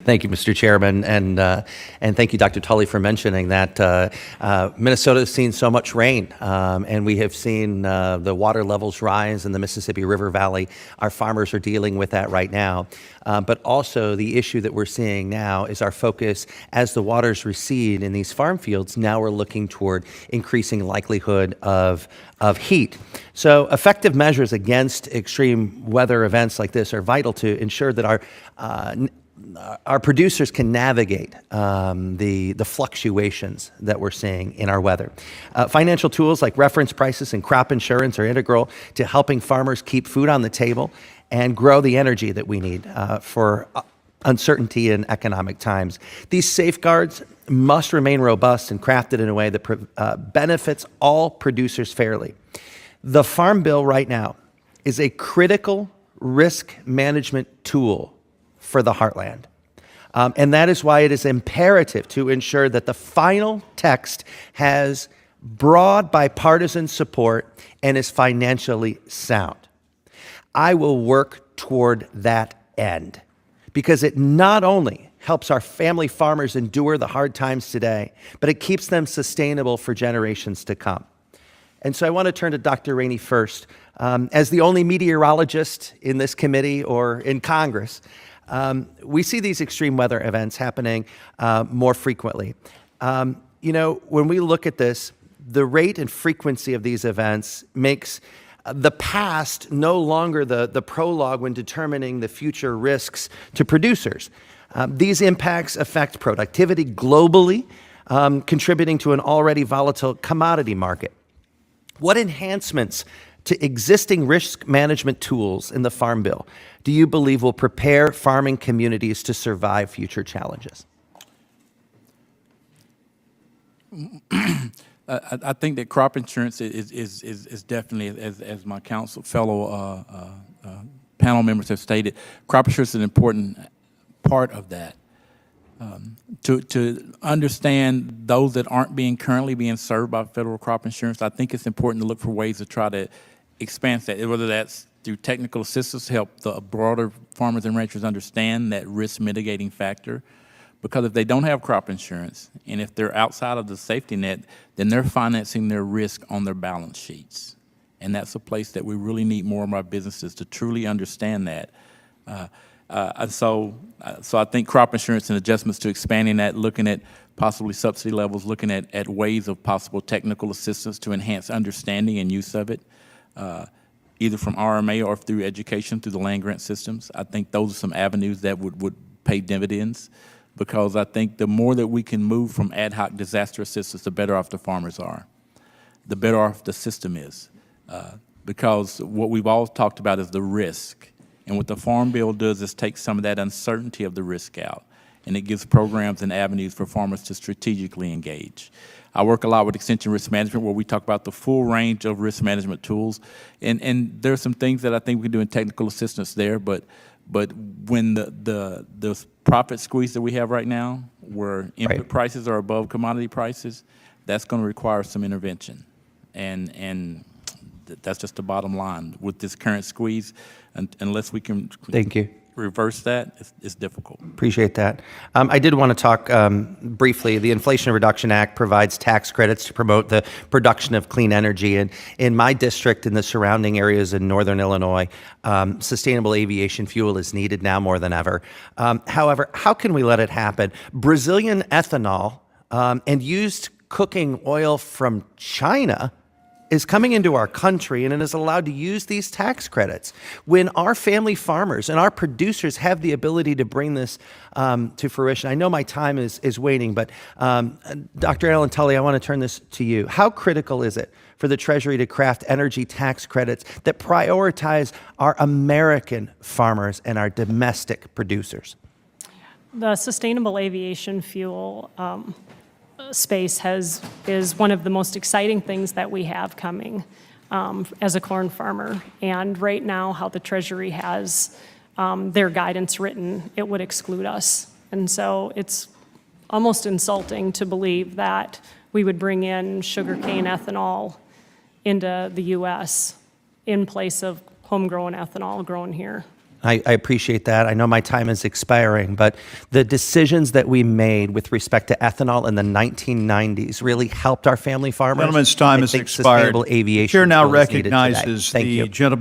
Thank you, Mr. Chairman, and thank you, Dr. Tully, for mentioning that Minnesota has seen so much rain, and we have seen the water levels rise in the Mississippi River Valley. Our farmers are dealing with that right now, but also the issue that we're seeing now is our focus as the waters recede in these farm fields. Now we're looking toward increasing likelihood of heat. So effective measures against extreme weather events like this are vital to ensure that our producers can navigate the fluctuations that we're seeing in our weather. Financial tools like reference prices and crop insurance are integral to helping farmers keep food on the table and grow the energy that we need for uncertainty in economic times. These safeguards must remain robust and crafted in a way that benefits all producers fairly. The Farm Bill right now is a critical risk management tool for the heartland. And that is why it is imperative to ensure that the final text has broad bipartisan support and is financially sound. I will work toward that end because it not only helps our family farmers endure the hard times today, but it keeps them sustainable for generations to come. And so I want to turn to Dr. Rainey first. As the only meteorologist in this committee or in Congress, we see these extreme weather events happening more frequently. When we look at this, the rate and frequency of these events makes the past no longer the prologue when determining the future risks to producers. These impacts affect productivity globally, contributing to an already volatile commodity market. What enhancements to existing risk management tools in the Farm Bill do you believe will prepare farming communities to survive future challenges? I think that crop insurance is definitely, as my fellow panel members have stated, crop insurance is an important part of that. To understand those that aren't currently being served by federal crop insurance, I think it's important to look for ways to try to expand that, whether that's through technical assistance to help the broader farmers and ranchers understand that risk mitigating factor. Because if they don't have crop insurance, and if they're outside of the safety net, then they're financing their risk on their balance sheets. And that's a place that we really need more of our businesses to truly understand that. So I think crop insurance and adjustments to expanding that, looking at possibly subsidy levels, looking at ways of possible technical assistance to enhance understanding and use of it, either from RMA or through education through the land grant systems. I think those are some avenues that would pay dividends, because I think the more that we can move from ad hoc disaster assistance, the better off the farmers are, the better off the system is, because what we've all talked about is the risk. And what the Farm Bill does is take some of that uncertainty of the risk out, and it gives programs and avenues for farmers to strategically engage. I work a lot with Extension Risk Management, where we talk about the full range of risk management tools, and there are some things that I think we can do in technical assistance there, but when the profit squeeze that we have right now, where input prices are above commodity prices, that's going to require some intervention, and that's just the bottom line. With this current squeeze, unless we can reverse that, it's difficult. Appreciate that. I did want to talk briefly. The Inflation Reduction Act provides tax credits to promote the production of clean energy. And in my district and the surrounding areas in northern Illinois, sustainable aviation fuel is needed now more than ever. However, how can we let it happen? Brazilian ethanol and used cooking oil from China is coming into our country, and it is allowed to use these tax credits. When our family farmers and our producers have the ability to bring this to fruition, I know my time is waning, but Dr. Alan Tully, I want to turn this to you. How critical is it for the Treasury to craft energy tax credits that prioritize our American farmers and our domestic producers? The sustainable aviation fuel space is one of the most exciting things that we have coming as a corn farmer. And right now, how the Treasury has their guidance written, it would exclude us. And so it's almost insulting to believe that we would bring in sugarcane ethanol into the U.S. in place of homegrown ethanol grown here. I appreciate that. I know my time is expiring, but the decisions that we made with respect to ethanol in the 1990s really helped our family farmers. Gentleman's time I has think expired. Sustainable aviation The chair now fuel is needed today. recognizes Thank the you. gentleman.